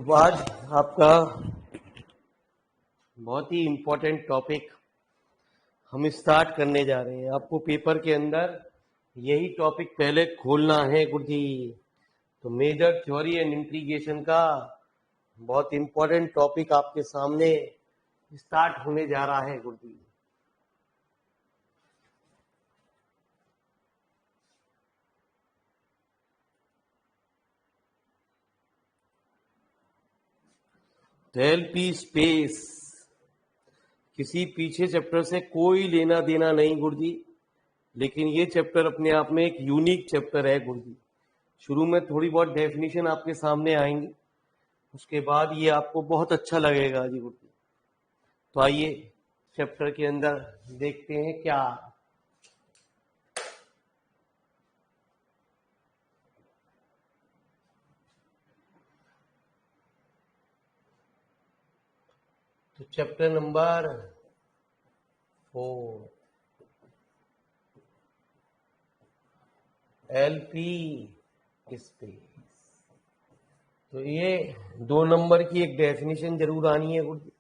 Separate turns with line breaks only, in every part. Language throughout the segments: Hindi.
तो आज आपका बहुत ही इम्पोर्टेंट टॉपिक हम स्टार्ट करने जा रहे हैं। आपको पेपर के अंदर यही टॉपिक पहले खोलना है गुरुजी। तो मेजर थ्योरी एंड इंटीग्रेशन का बहुत इम्पोर्टेंट टॉपिक आपके सामने स्टार्ट होने जा रहा है गुरुजी। एलपी स्पेस किसी पीछे चैप्टर से कोई लेना देना नहीं गुरुजी, लेकिन ये चैप्टर अपने आप में एक यूनिक चैप्टर है गुरुजी। शुरू में थोड़ी बहुत डेफिनेशन आपके सामने आएंगी, उसके बाद ये आपको बहुत अच्छा लगेगा जी गुरुजी। तो आइए चैप्टर के अंदर देखते हैं क्या। तो चैप्टर नंबर 4 एलपी स्पेस। तो ये 2 नंबर की एक डेफिनेशन जरूर आनी है गुरुजी।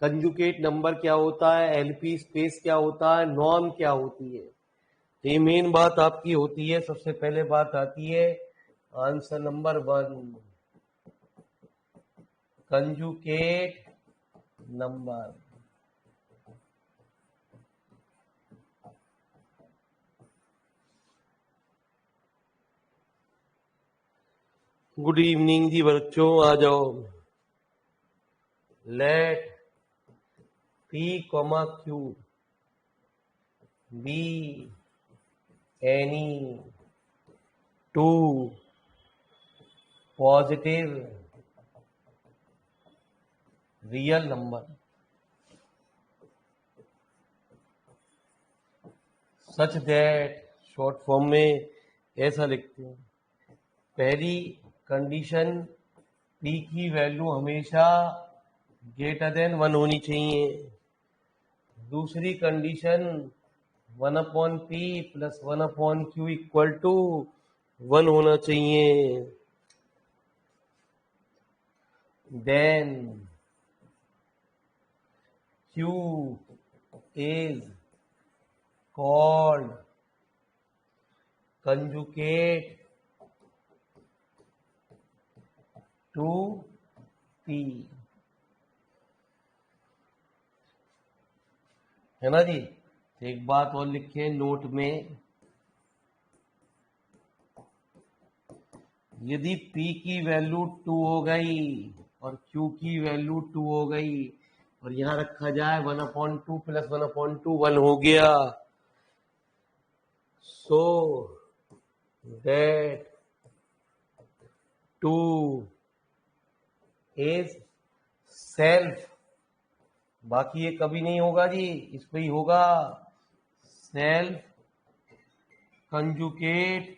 कंजुगेट नंबर क्या होता है, एलपी स्पेस क्या होता है, नॉर्म क्या होती है। तो ये मेन बात आपकी होती है। सबसे पहले बात आती है answer number 1, conjugate number. Good evening जी बच्चों, आ जाओ। Let p comma q be any two positive real number such that, short form में ऐसा लिखते हैं। पहली कंडीशन, पी की वैल्यू हमेशा ग्रेटर देन 1 होनी चाहिए। दूसरी condition 1/p plus 1/q equal to 1 होना चाहिए। Then q is called conjugate to p, है ना जी। एक बात और लिखे नोट में, यदि p की वैल्यू 2 हो गई और q की वैल्यू 2 हो गई और यहां रखा जाए 1/2 प्लस 1/2 1 हो गया, सो दैट 2 इज सेल्फ। बाकी ये कभी नहीं होगा जी, इस पे ही होगा। Self conjugate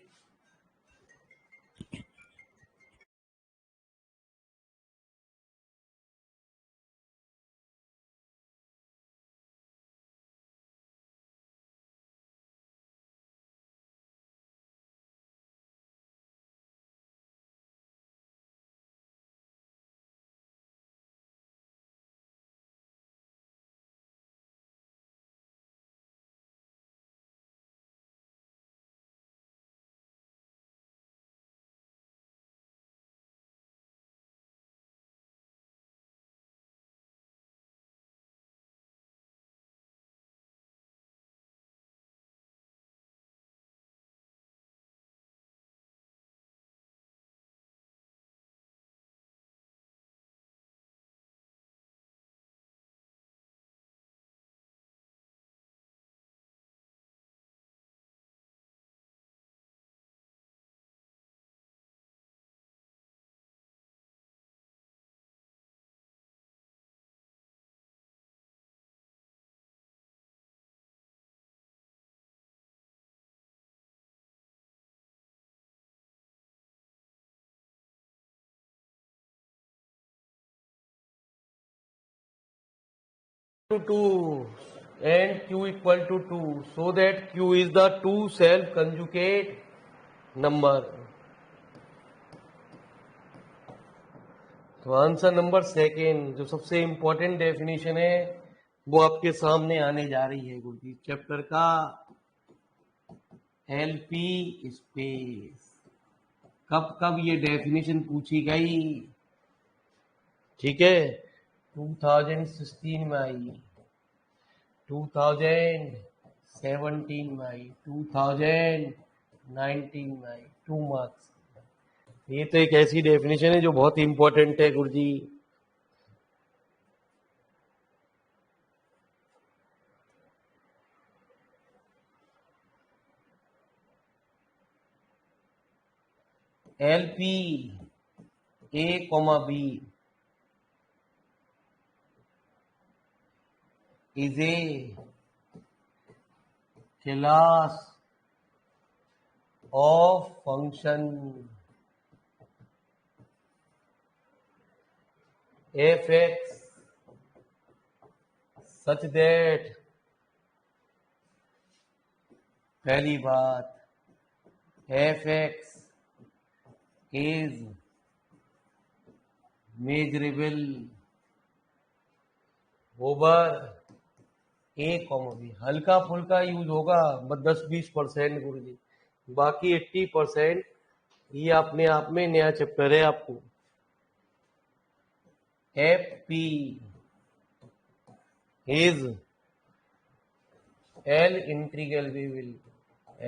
to 2 and q equal to 2, so that q is the 2 self conjugate number। तो आंसर नंबर सेकेंड, जो सबसे इंपॉर्टेंट डेफिनेशन है वो आपके सामने आने जा रही है गुरुजी, चैप्टर का एलपी स्पेस। कब कब ये डेफिनेशन पूछी गई? ठीक है, 2016 में आई, 2017 में आई, 2019 में आई, 2 मार्क्स। ये तो एक ऐसी डेफिनेशन है जो बहुत इंपॉर्टेंट है गुरुजी। LP A, B is a class of function fx such that, पहली बात, fx is measurable over A, B। हल्का फुल्का यूज होगा, बस 10-20% गुरुजी, बाकी 80% ये अपने आप में नया चैप्टर है आपको। FP is L इंट्रीगेबल।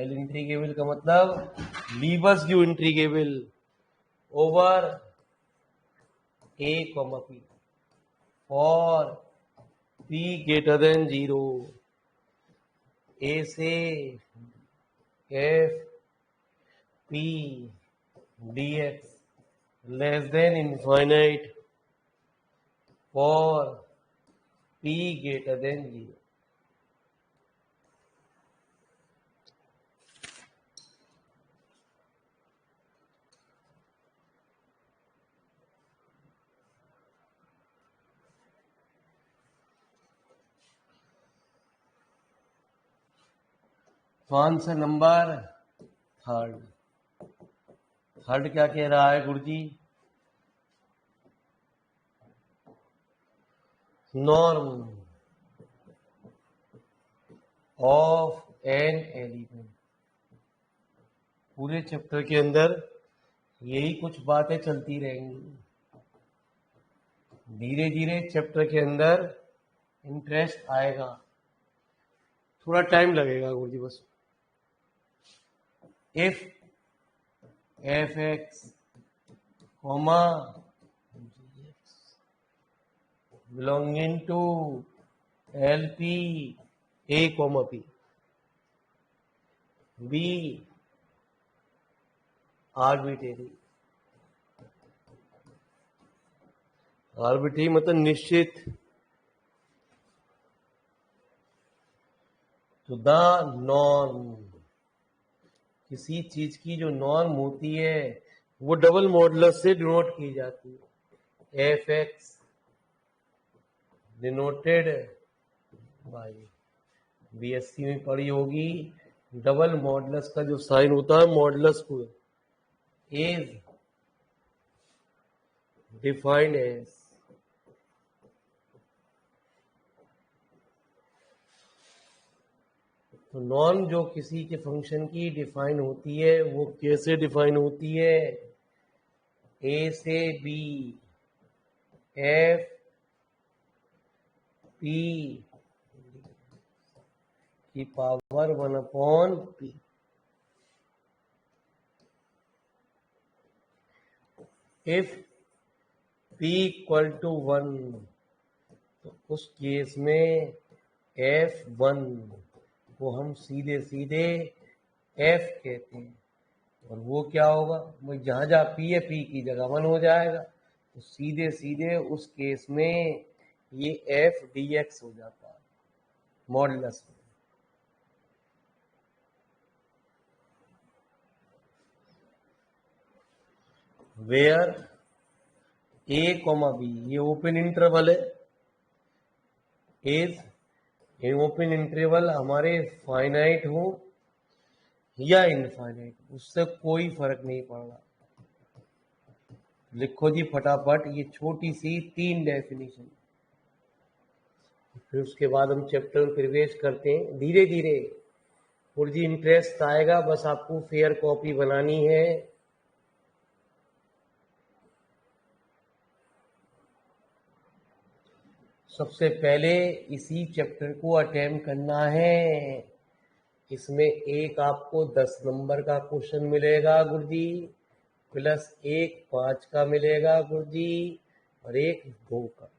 L इंट्रीगेबल का मतलब लीबस यू इंट्रीगेबल ओवर A, P और P greater than 0। A से F P dx less than infinite for P greater than 0। Answer number third क्या कह रहा है गुरुजी? Norm of an element. पूरे चैप्टर के अंदर यही कुछ बातें चलती रहेंगी। धीरे धीरे चैप्टर के अंदर इंटरेस्ट आएगा, थोड़ा टाइम लगेगा गुरुजी बस। if fx, gx belonging to LP A, P, B arbitrary मतलब निश्चित, तो द नॉर्म, किसी चीज की जो नॉर्म होती है वो डबल मॉडुलस से डिनोट की जाती है। F x denoted by, BSc में पढ़ी होगी, डबल मॉडुलस का जो साइन होता है मॉडुलस को इज डिफाइंड एज, तो नॉर्म जो किसी के फंक्शन की डिफाइन होती है वो कैसे डिफाइन होती है? ए से बी एफ पी की power 1/p। If p equal to 1 तो उस केस में f1 को हम सीधे सीधे f कहते हैं, और वो क्या होगा, वो जहां जहां p है p की जगह 1 हो जाएगा, तो सीधे सीधे उस केस में ये f dx हो जाता है मॉडुलस में। वेयर a, b ये ओपन इंटरवल है, इज ये ओपन इंटरवल हमारे फाइनाइट हो या इनफाइनाइट, उससे कोई फर्क नहीं पड़ रहा। लिखो जी फटाफट ये छोटी सी 3 डेफिनेशन। फिर उसके बाद हम चैप्टर में प्रवेश करते हैं धीरे धीरे। और जी इंटरेस्ट आएगा, बस आपको फेयर कॉपी बनानी है। सबसे पहले इसी चैप्टर को अटेम्प्ट करना है। इसमें एक आपको 10 नंबर का क्वेश्चन मिलेगा गुरुजी, प्लस एक 5 का मिलेगा गुरुजी, और एक 2 का।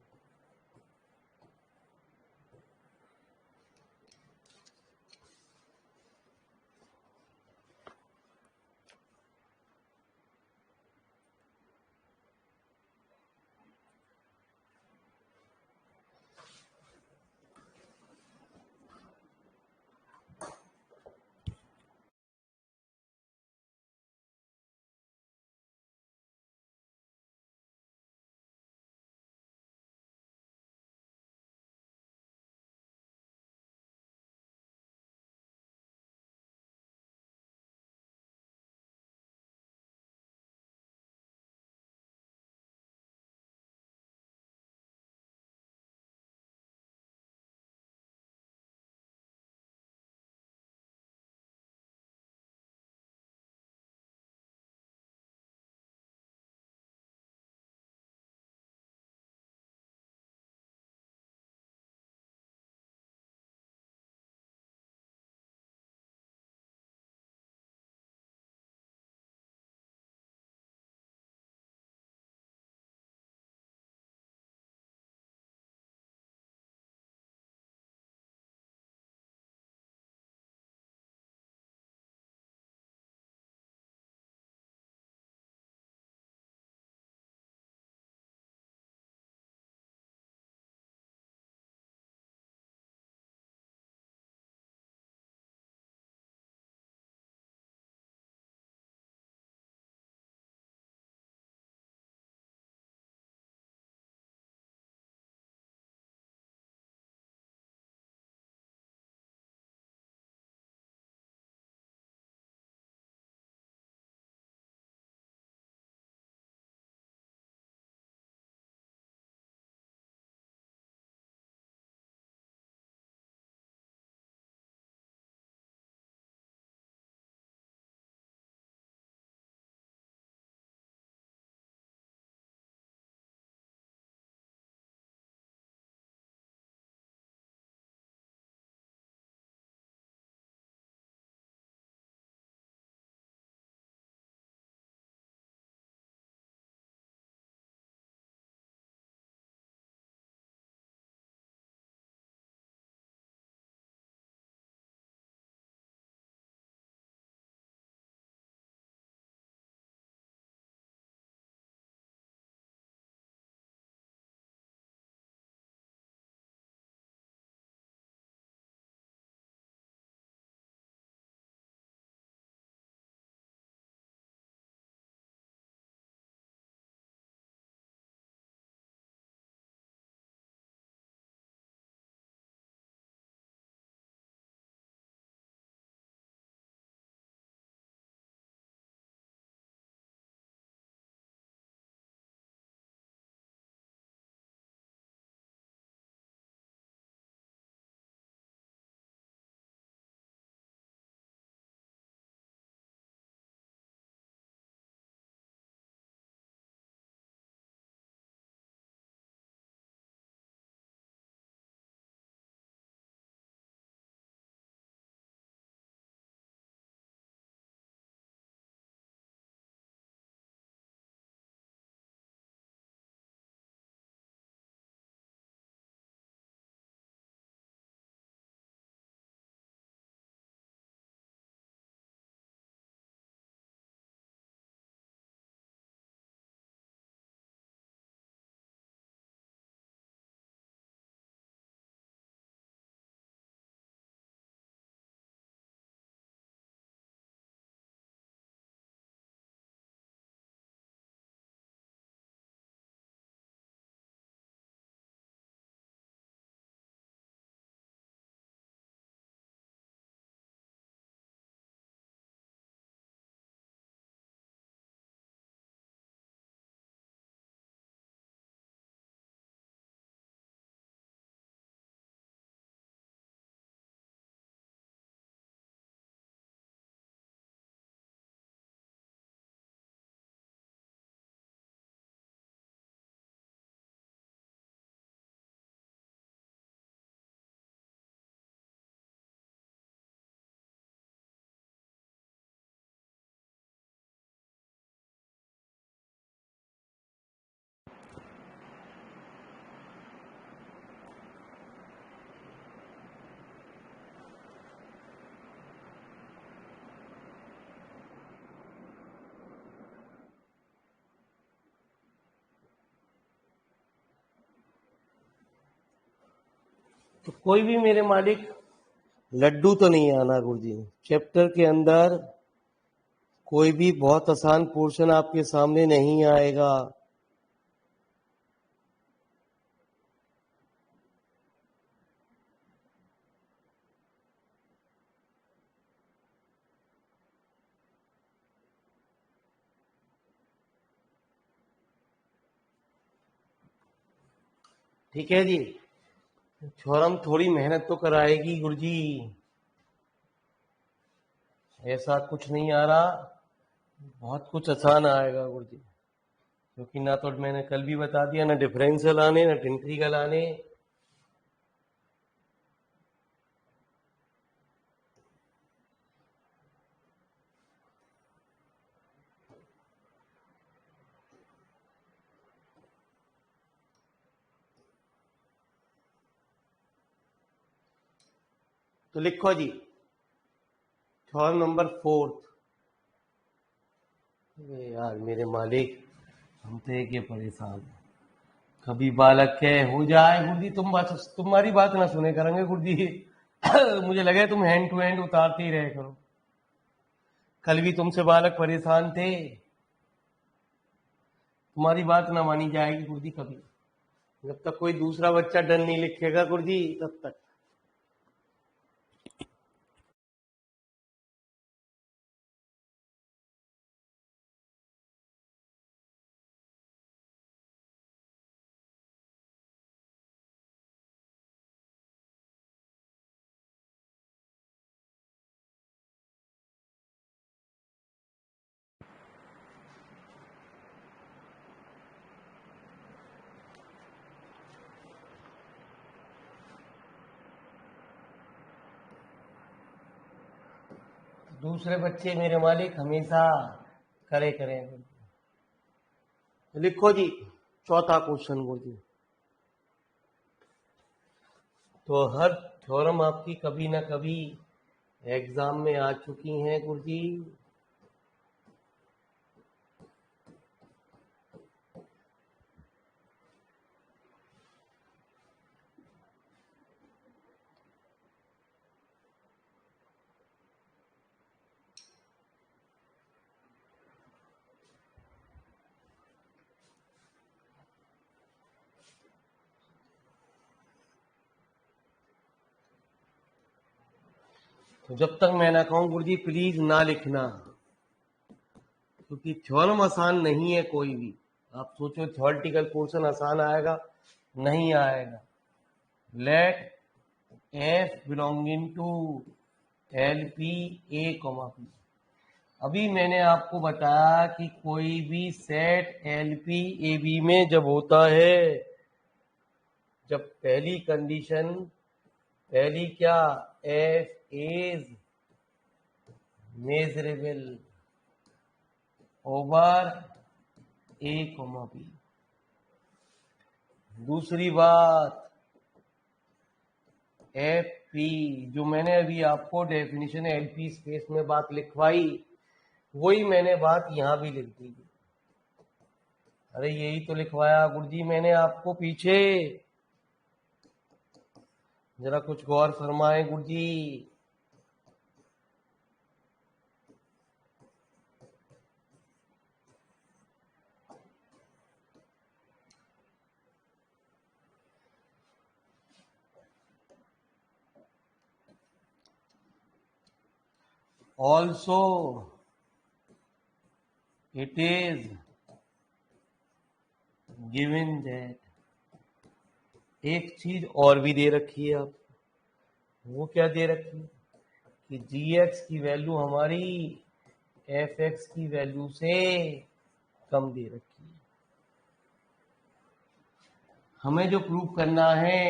तो कोई भी मेरे मालिक लड्डू तो नहीं आना गुरुजी। चैप्टर के अंदर कोई भी बहुत आसान पोर्शन आपके सामने नहीं आएगा। ठीक है जी। थ्योरम थोड़ी मेहनत तो कराएगी गुरुजी, ऐसा कुछ नहीं आ रहा, बहुत कुछ आसान आएगा गुरुजी। क्योंकि ना तो मैंने कल भी बता दिया, ना डिफरेंशियल आने ना इंटीग्रल आने। तो लिखो जी थ्योरम नंबर 4। यार मेरे मालिक, हम तो एक ये परेशान हैं। कभी बालक के हो जाए गुरुजी, तुम्हारी बात ना सुने करेंगे गुरुजी। मुझे लगे तुम हैंड टू हैंड उतारते ही रहे करो। कल भी तुमसे बालक परेशान थे, तुम्हारी बात ना मानी जाएगी गुरुजी कभी। जब तक कोई दूसरा बच्चा डन नहीं लिखेगा गुरुजी, तब तक। दूसरे बच्चे मेरे मालिक हमेशा करे करें। लिखो जी चौथा क्वेश्चन गुरुजी। तो हर थ्योरम आपकी कभी ना कभी एग्जाम में आ चुकी हैं गुरुजी। तो जब तक मैं ना कहूं गुरुजी प्लीज ना लिखना, क्योंकि थ्योरम आसान नहीं है कोई भी। आप सोचो थ्योरेटिकल पोर्शन आसान आएगा, नहीं आएगा। Let f belonging to L P A comma p. अभी मैंने आपको बताया कि कोई भी set L P a b में जब होता है, जब पहली कंडीशन, पहली क्या, f is measurable over a comma b. दूसरी बात एफ पी, जो मैंने अभी आपको डेफिनेशन एल पी स्पेस में बात लिखवाई, वही मैंने बात यहां भी लिख दी। अरे यही तो लिखवाया गुरुजी मैंने आपको पीछे, जरा कुछ गौर फरमाए गुरुजी। Also it is given that, एक चीज और भी दे रखी है आप, वो क्या दे रखी है कि जी एक्स की वैल्यू हमारी एफ एक्स की वैल्यू से कम दे रखी है। हमें जो प्रूव करना है,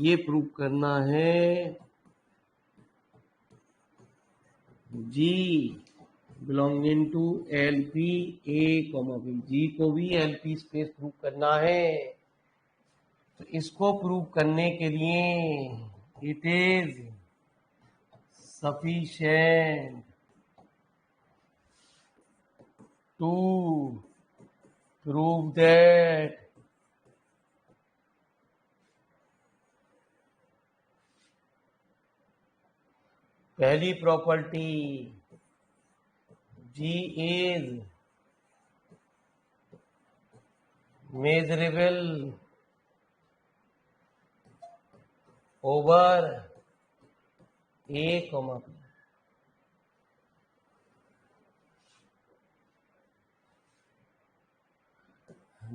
ये प्रूव करना है G belonging to L P A comma B. G को भी एल पी स्पेस प्रूव करना है। तो इसको प्रूव करने के लिए it is sufficient to prove that पहली property g is measurable over a comma b.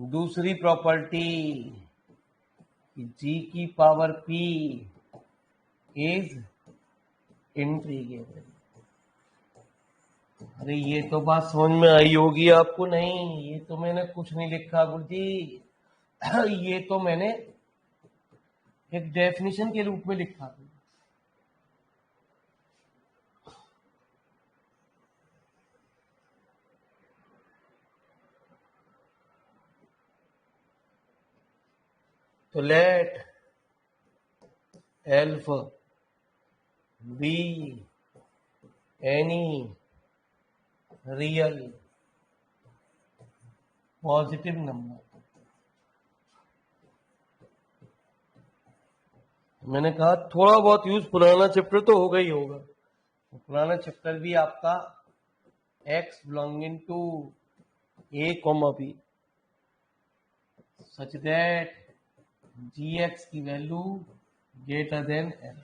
दूसरी प्रॉपर्टी जी की पावर पी इज इंटीग्रेबल। अरे ये तो बात समझ में आई होगी आपको। नहीं, ये तो मैंने कुछ नहीं लिखा गुरुजी, ये तो मैंने एक डेफिनेशन के रूप में लिखा था। तो late alpha be any real positive number. मैंने कहा थोड़ा बहुत यूज पुराना चैप्टर तो होगा ही होगा। पुराना चैप्टर भी आपका x belonging to a comma b such that gx की वैल्यू ग्रेटर देन l।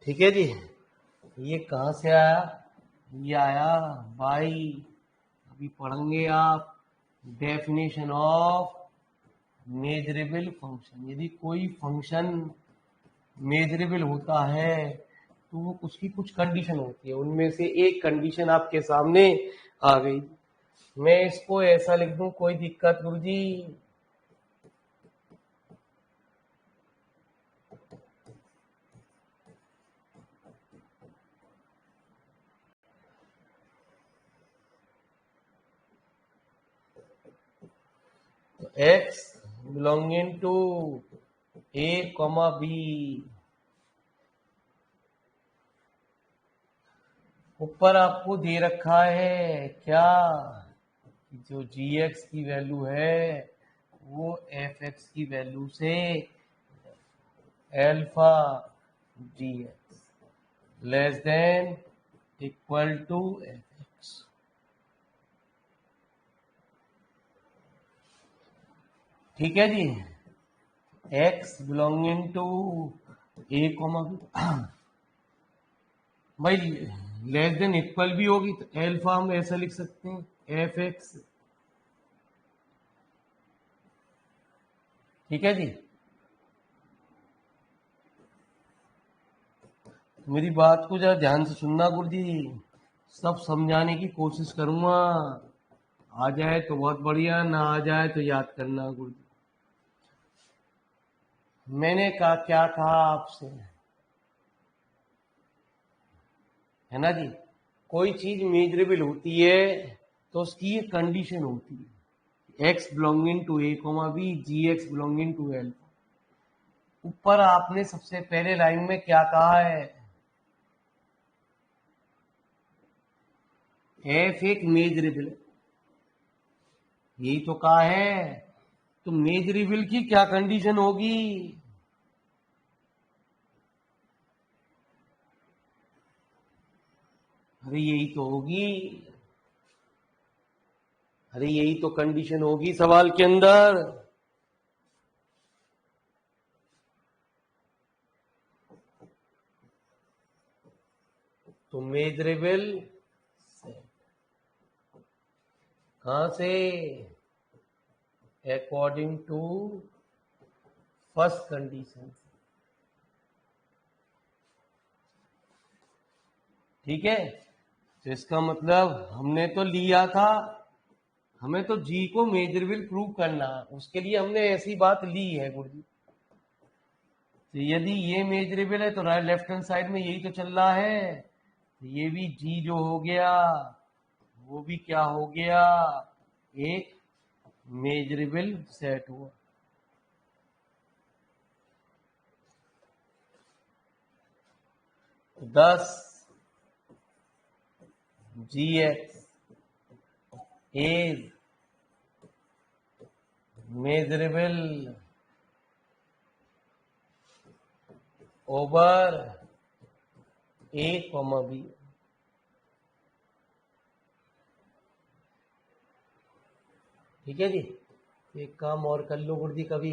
ठीक है जी। ये कहां से आया? ये आया भाई, अभी पढ़ेंगे आप डेफिनेशन ऑफ मेजरेबल फंक्शन। यदि कोई फंक्शन मेजरेबल होता है तो वो उसकी कुछ कंडीशन होती है, उनमें से एक कंडीशन आपके सामने आ गई। मैं इसको ऐसा लिख दूं, कोई दिक्कत गुरुजी? तो x belonging to a comma b, ऊपर आपको दे रखा है क्या? जो gx की वैल्यू है वो fx की वैल्यू से alpha gx less than equal to fx। ठीक है जी। x belonging to a comma b, भाई लेस देन इक्वल भी होगी तो अल्फा हम ऐसा लिख सकते हैं fx। ठीक है जी। मेरी बात को जरा ध्यान से सुनना गुरुजी, सब समझाने की कोशिश करूंगा। आ जाए तो बहुत बढ़िया, ना आ जाए तो याद करना गुरुजी। मैंने कहा क्या कहा आपसे, है ना जी? कोई चीज मेजरेबल होती है तो उसकी एक कंडीशन होती है, x belonging to a comma b gx belonging to l। ऊपर आपने सबसे पहले लाइन में क्या कहा है? f एक मेजरेबल है, यही तो कहा है। तो मेजरेबल की क्या कंडीशन होगी? अरे यही तो होगी, अरे यही तो कंडीशन होगी सवाल के अंदर। तो मेजरेबल कहां से? According to first condition. ठीक है, तो इसका मतलब हमने तो लिया था, हमें तो जी को मेजरेबल प्रूव करना, उसके लिए हमने ऐसी बात ली है गुरुजी। तो यदि ये मेजरेबल है तो राइट लेफ्ट हैंड साइड में यही तो चल रहा है, तो ये भी जी जो हो गया वो भी क्या हो गया? एक मेजरेबल सेट हुआ। तो 10 gx is measurable over a comma b. ठीक है जी, एक काम और कर लो गुरुजी, कभी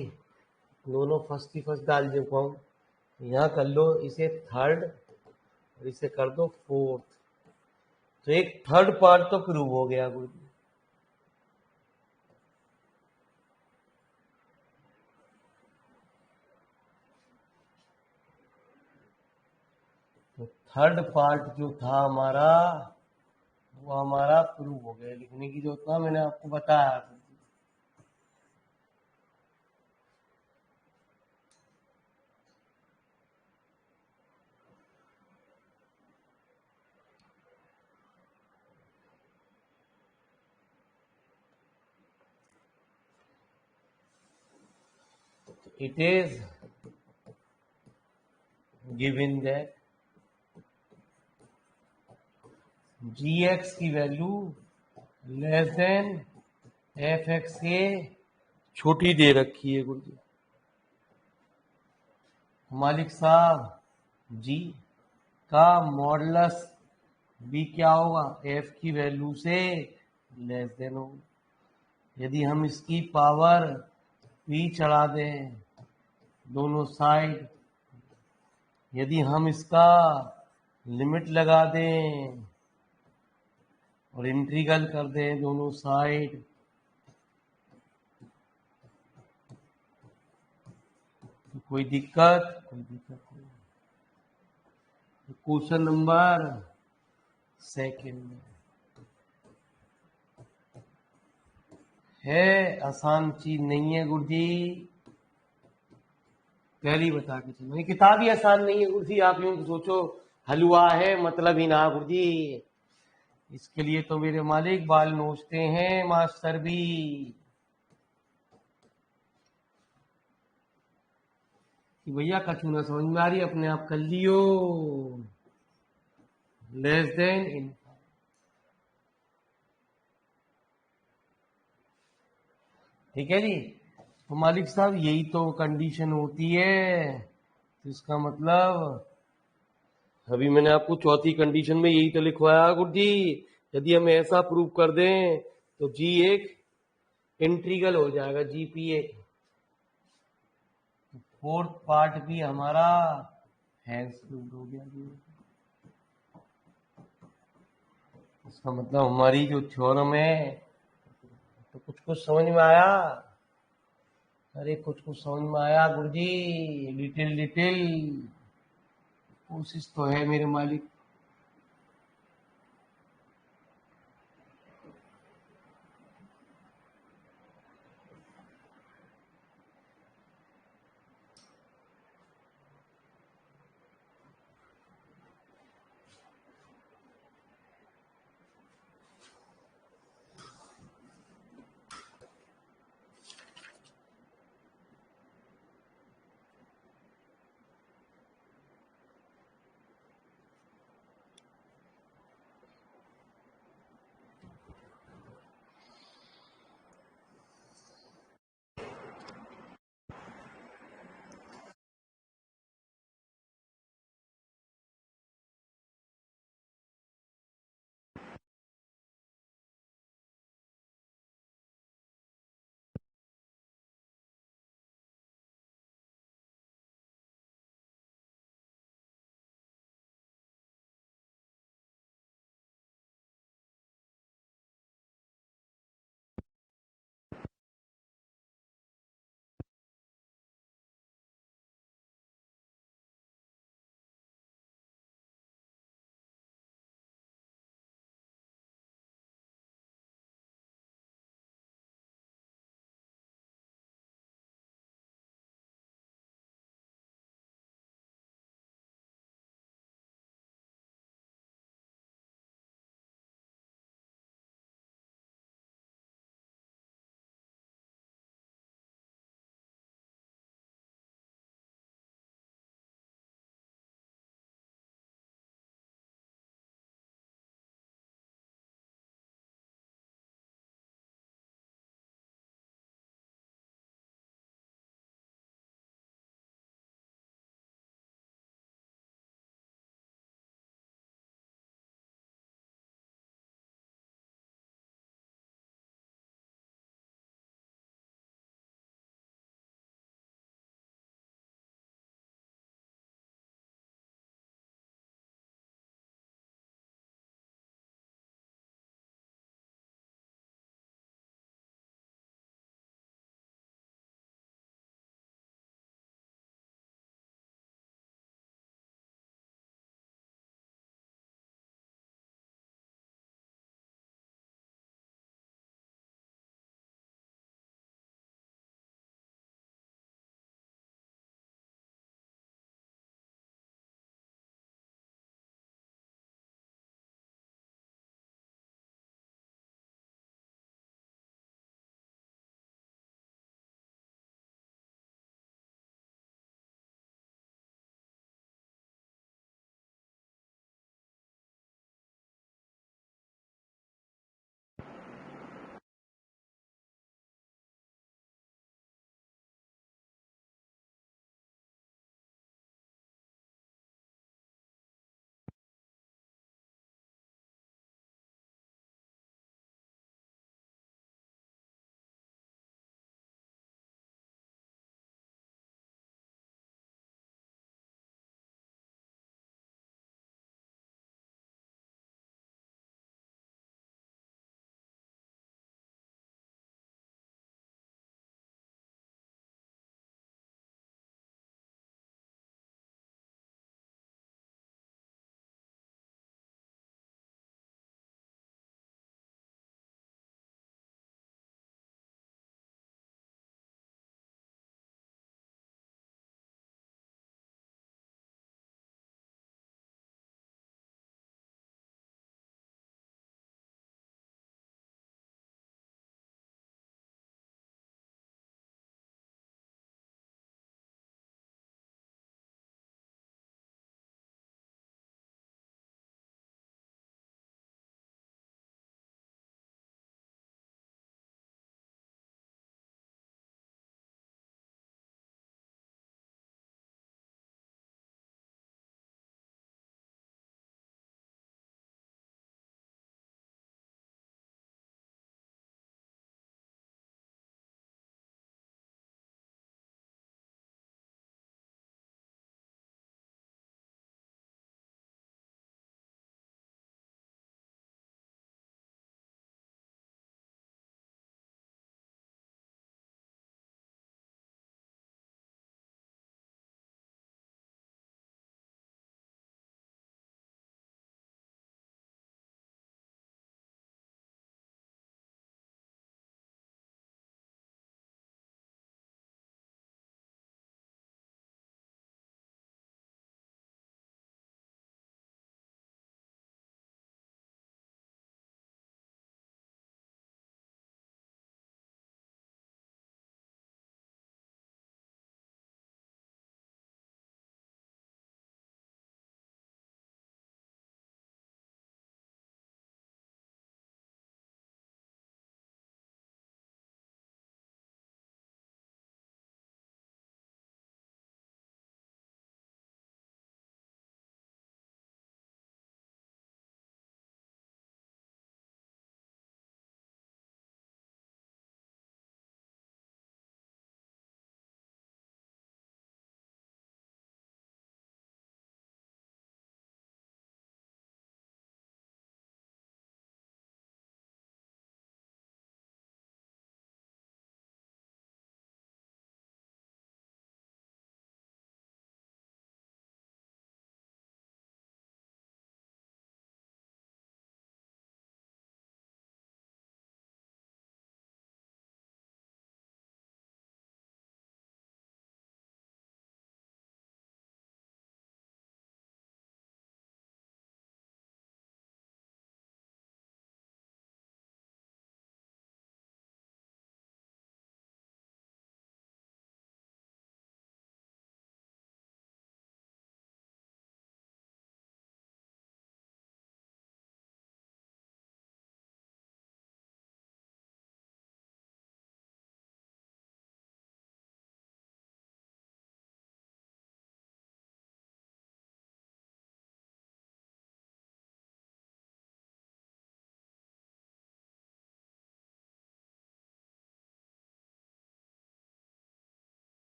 दोनों फर्स्ट ही फर्स्ट डाल दे पाऊँ, यहाँ कर लो इसे थर्ड और इसे कर दो फोर्थ, तो एक थर्ड पार्ट तो प्रूव हो गया गुरुजी। तो थर्ड पार्ट जो था हमारा, वो हमारा प्रूव हो गया। लिखने की जो था मैंने आपको बताया। It is given that gx की value less then F x के छोटी दे रखी है गुरुजी। मालिक साहब जी का मॉडुलस बी क्या होगा, एफ की वैल्यू से लेस देन होगा। यदि हम इसकी पावर पी चढ़ा दें दोनों साइड, यदि हम इसका लिमिट लगा दें और इंटीग्रल कर दें दोनों साइड, तो कोई दिक्कत नहीं। क्वेश्चन नंबर सेकंड है, आसान चीज नहीं है गुरुजी, पहले ही बता के चलो, ये किताब ही आसान नहीं है गुरुजी। आप यूं सोचो हलवा है, मतलब ही ना गुरुजी। इसके लिए तो मेरे मालिक बाल नोचते हैं मास्टर भी। कि भैया कछु ना समझ में आ रही, अपने आप कर लियो। लेस देन इन, ठीक है जी। तो मालिक साहब यही तो कंडीशन होती है, तो इसका मतलब अभी मैंने आपको चौथी कंडीशन में यही तो लिखवाया गुरुजी। यदि हम ऐसा प्रूव कर दें तो जी एक इंटीग्रल हो जाएगा, जी पी एक। फोर्थ पार्ट भी हमारा हैंस प्रूव हो गया जी। इसका मतलब हमारी जो थ्योरम है, तो कुछ कुछ समझ में आया। अरे कुछ कुछ समझ में आया गुरुजी, लिटिल लिटिल कोशिश तो है मेरे मालिक।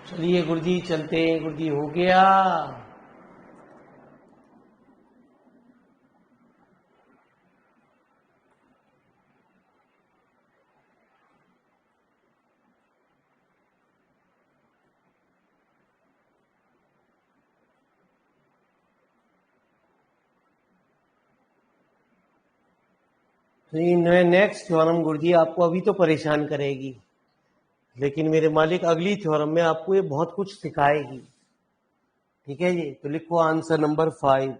चलिए गुरुजी चलते हैं, गुरुजी हो गया। नेक्स्ट थ्योरम गुरुजी आपको अभी तो परेशान करेगी, लेकिन मेरे मालिक अगली थ्योरम में आपको ये बहुत कुछ सिखाएगी। ठीक है जी, तो लिखो आंसर नंबर 5।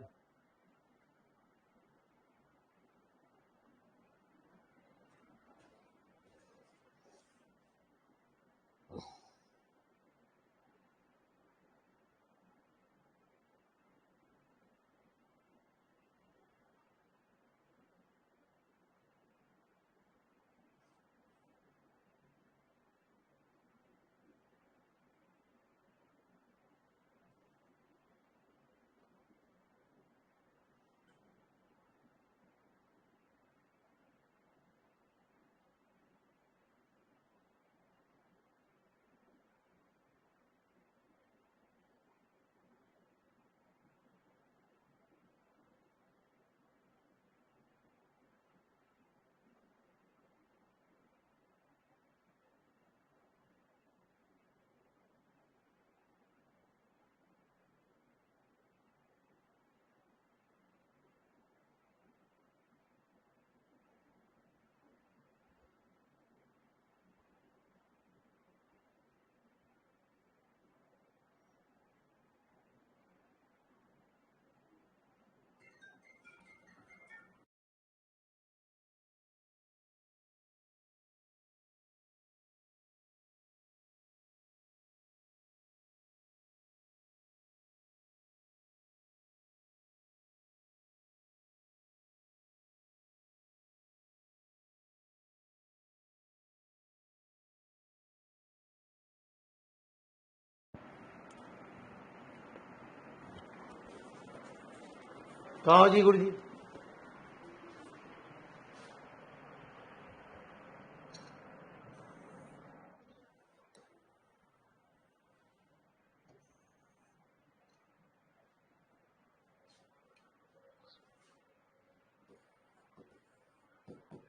कहाँ हो जी गुरुजी?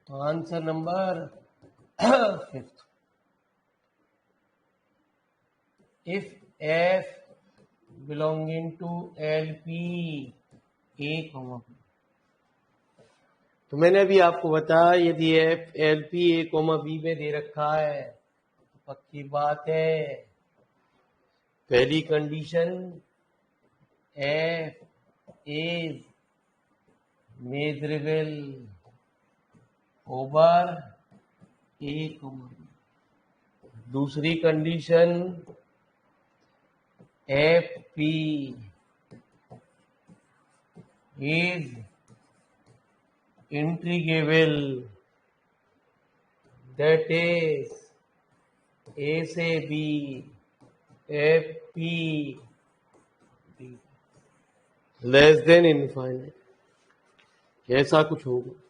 तो answer number 5, if f belonging to LP A, तो मैंने अभी आपको बताया यदि एफ LP A, B में दे रखा है तो पक्की बात है पहली condition f is measurable over A, B। दूसरी condition FP is integrable, that is A से B, FP less than infinite, ऐसा कुछ होगा।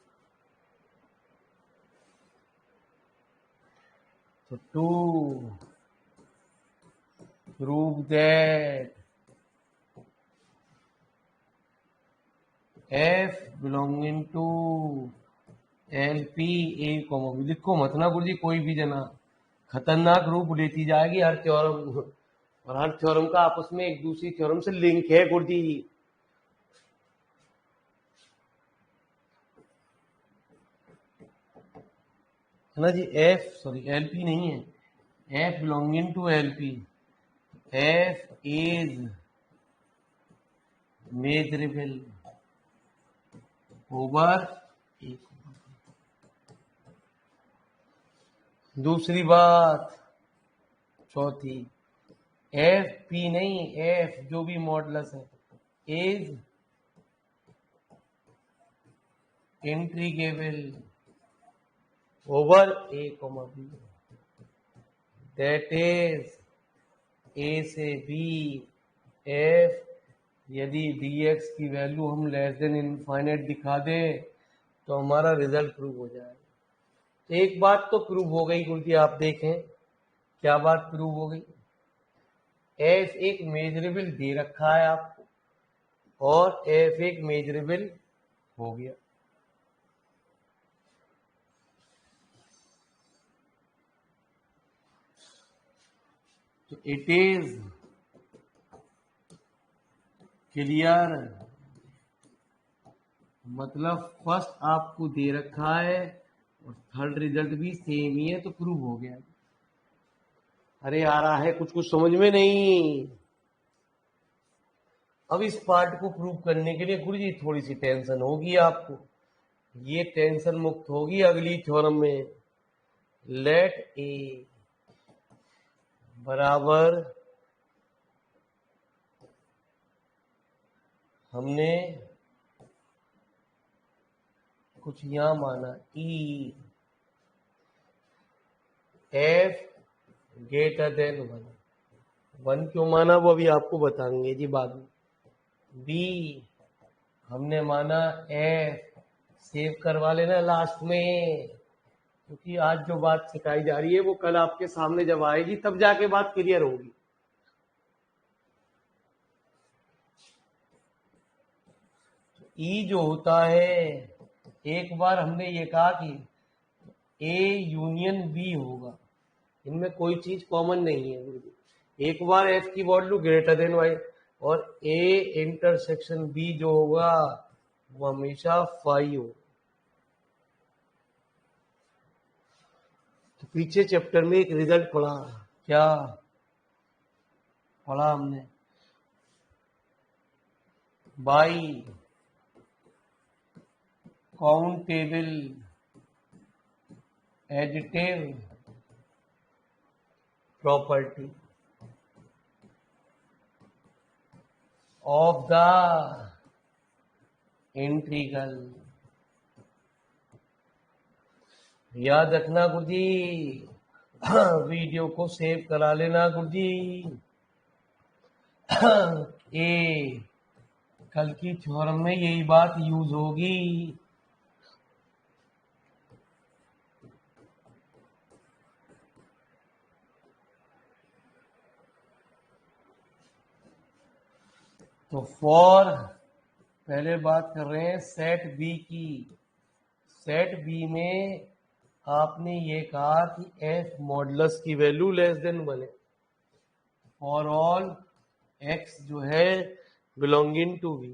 तो to prove that F belonging to LP A, B, लिखो मत ना गुरुजी, कोई भी जना खतरनाक रूप लेती जाएगी हर थ्योरम, और हर थ्योरम का आपस में एक दूसरी थ्योरम से लिंक है गुरुजी। है ना जी, LP नहीं है, F belonging to LP, F is measurable over. दूसरी बात, चौथी, FP नहीं, F जो भी मॉडुलस है is integrable over A, B, that is A से B F, यदि dx की वैल्यू हम लेस देन इनफाइनाइट दिखा दें तो हमारा रिजल्ट प्रूव हो जाएगा। एक बात तो प्रूव हो गई गुरुजी, आप देखें क्या बात प्रूव हो गई। एफ एक मेजरेबल दे रखा है आपको और एफ एक मेजरेबल हो गया। तो इट इज क्लियर, मतलब फर्स्ट आपको दे रखा है और थर्ड रिजल्ट भी सेम ही है, तो प्रूव हो गया। अरे आ रहा है कुछ कुछ समझ में नहीं। अब इस पार्ट को प्रूव करने के लिए गुरु जी थोड़ी सी टेंशन होगी आपको, ये टेंशन मुक्त होगी अगली थ्योरम में। लेट ए बराबर हमने कुछ यहां माना ई एफ ग्रेटर देन 1 क्यों माना वो अभी आपको बताएंगे जी बाद में। बी हमने माना एफ, सेव करवा लेना लास्ट में, क्योंकि आज जो बात सिखाई जा रही है वो कल आपके सामने जब आएगी तब जाके बात क्लियर होगी। ई जो होता है, एक बार हमने ये कहा कि ए यूनियन बी होगा, इनमें कोई चीज कॉमन नहीं है गुरुजी। एक बार एफ की वैल्यू ग्रेटर देन वाई और ए इंटरसेक्शन बी जो होगा वो हमेशा फाई हो। तो पीछे चैप्टर में एक रिजल्ट पढ़ा, क्या पढ़ा हमने, by countable additive property of the integral. याद रखना गुरुजी, वीडियो को सेव करा लेना गुरुजी। ए कल की थ्योरम में यही बात यूज होगी। तो फॉर पहले बात कर रहे हैं सेट बी की। सेट बी में आपने ये कहा कि एफ मॉडुलस की वैल्यू लेस देन 1 है फॉर ऑल एक्स जो है बिलोंगिंग टू बी।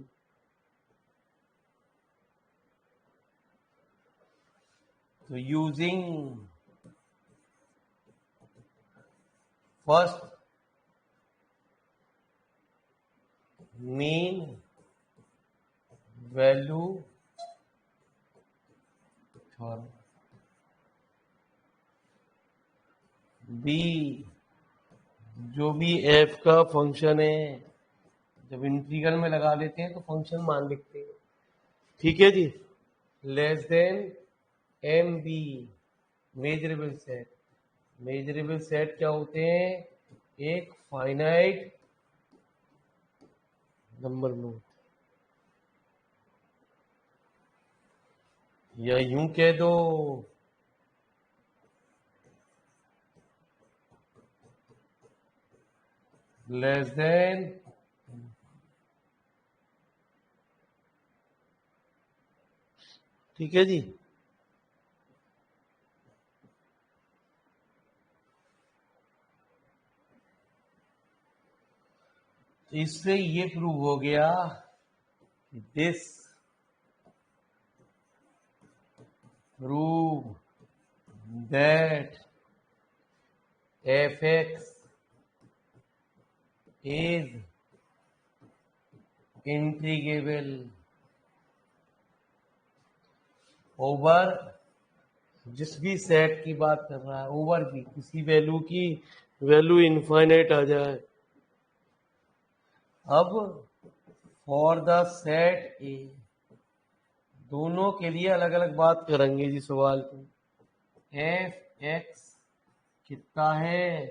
तो using first mean value theorem, b जो भी एफ का फंक्शन है, जब इंटीग्रल में लगा लेते हैं तो फंक्शन मान लिखते हैं, ठीक है जी, less than m b measurable set. Measurable set क्या होते हैं, एक फाइनाइट नंबर में, या यूं कह दो लेस देन ठीक है जी। इससे ये प्रूव हो गया कि this prove that F x is integrable over, जिस भी सेट की बात कर रहा है, ओवर भी किसी वैल्यू की वैल्यू इनफाइनाइट आ जाए। अब फॉर द सेट ए, दोनों के लिए अलग अलग बात करेंगे जी सवाल को। एफ एक्स कितना है,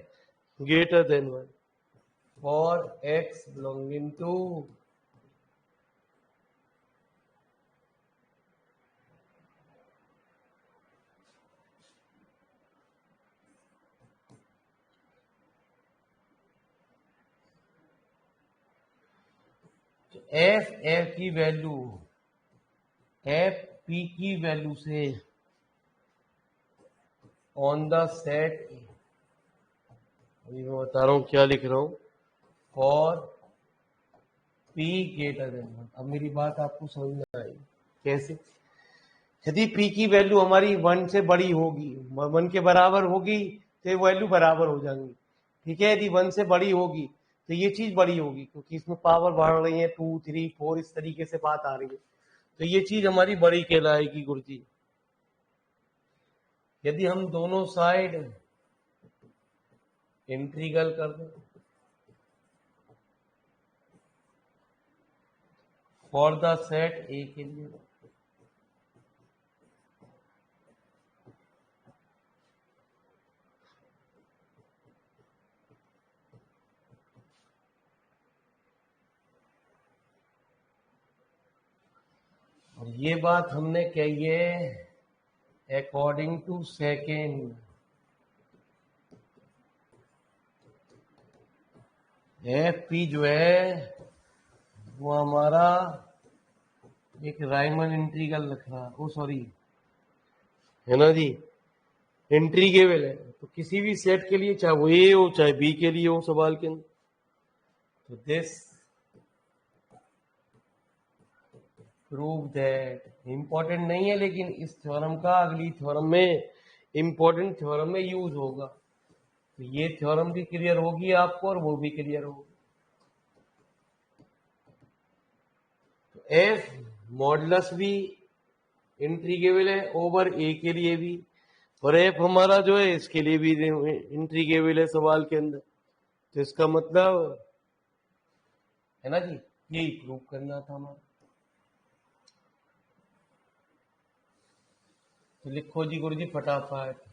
greater than 1 for x belonging to f की वैल्यू एफ पी की वैल्यू से ऑन द सेट, अभी मैं बता रहा हूं क्या लिख रहा हूं, फॉर पी ग्रेटर देन 1। अब मेरी बात आपको समझ में आई कैसे? यदि पी की वैल्यू हमारी 1 से बड़ी होगी, 1 के बराबर होगी, तो ये वैल्यू बराबर हो जाएंगी। ठीक है, यदि 1 से बड़ी होगी तो ये चीज बड़ी होगी, क्योंकि इसमें पावर बढ़ रही है, 2 3 4 इस तरीके से बात आ रही है, तो ये चीज हमारी बड़ी कहलाएगी गुरुजी। यदि हम दोनों साइड इंटीग्रल कर दें फॉर द सेट ए के लिए, और ये बात हमने कही है according to second, f p जो है वो हमारा एक राइमन इंटीग्रल रख रहा, ओ सॉरी, है ना जी, इंटीग्रेबल है। तो किसी भी सेट के लिए, चाहे वो ए हो चाहे बी के लिए हो सवाल के अंदर, तो दिस प्रूव दैट, इंपॉर्टेंट नहीं है लेकिन इस थ्योरम का अगली थ्योरम में, इंपॉर्टेंट थ्योरम में यूज होगा। तो ये थ्योरम भी क्लियर होगी आपको और वो भी क्लियर होगी। तो एफ मॉडुलस भी इंटीग्रेबल है ओवर ए के लिए भी, और एफ हमारा जो है इसके लिए भी इंटीग्रेबल है सवाल के अंदर। तो इसका मतलब है ना जी, यही प्रूव करना था हमारा। तो लिखो जी गुरु जी फटाफट।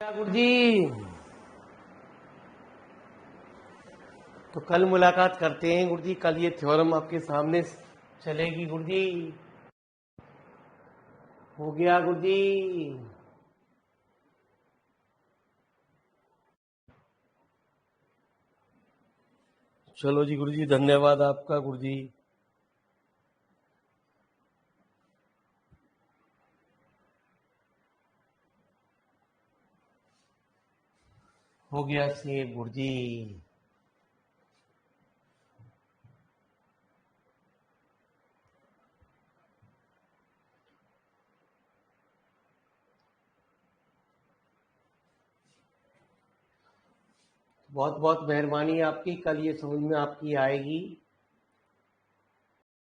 क्या गुरुजी? तो कल मुलाकात करते हैं गुरुजी, कल ये थ्योरम आपके सामने चलेगी गुरुजी। हो गया गुरुजी। चलो जी गुरुजी, धन्यवाद आपका गुरुजी। हो गया सेव गुरुजी। बहुत बहुत मेहरबानी आपकी, कल ये समझ में आपकी आएगी।